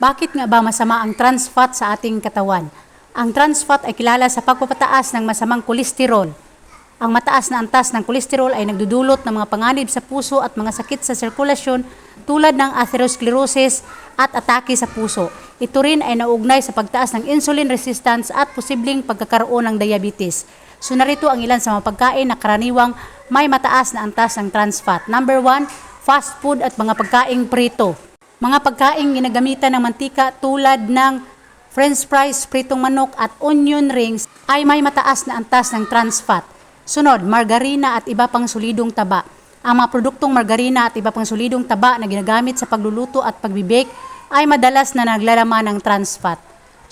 Bakit nga ba masama ang trans fat sa ating katawan? Ang trans fat ay kilala sa pagpapataas ng masamang kolesterol. Ang mataas na antas ng kolesterol ay nagdudulot ng mga panganib sa puso at mga sakit sa sirkulasyon tulad ng atherosclerosis at atake sa puso. Ito rin ay nauugnay sa pagtaas ng insulin resistance at posibleng pagkakaroon ng diabetes. So narito ang ilan sa mga pagkain na karaniwang may mataas na antas ng trans fat. Number 1, fast food at mga pagkaing prito. Mga pagkaing ginagamitan ng mantika tulad ng french fries, pritong manok at onion rings ay may mataas na antas ng trans fat. Sunod, margarina at iba pang solidong taba. Ang mga produktong margarina at iba pang solidong taba na ginagamit sa pagluluto at pagbibake ay madalas na naglalaman ng trans fat.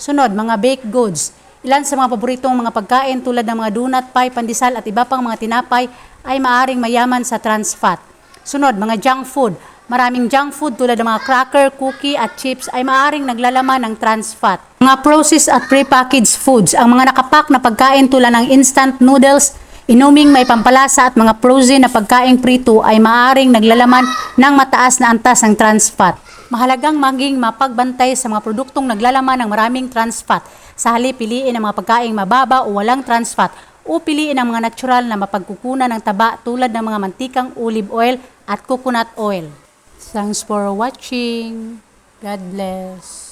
Sunod, mga baked goods. Ilan sa mga paboritong mga pagkain tulad ng mga donut, pie, pandesal at iba pang mga tinapay ay maaring mayaman sa trans fat. Sunod, mga junk food. Maraming junk food tulad ng mga cracker, cookie at chips ay maaring naglalaman ng trans fat. Mga processed at prepackaged foods. Ang mga nakapak na pagkain tulad ng instant noodles, inuming may pampalasa at mga frozen na pagkaing prito ay maaring naglalaman ng mataas na antas ng trans fat. Mahalagang maging mapagbantay sa mga produktong naglalaman ng maraming trans fat. Sa halip, piliin ang mga pagkaing mababa o walang trans fat o piliin ang mga natural na mapagkukunan ng taba tulad ng mga mantikang olive oil at coconut oil. Thanks for watching. God bless.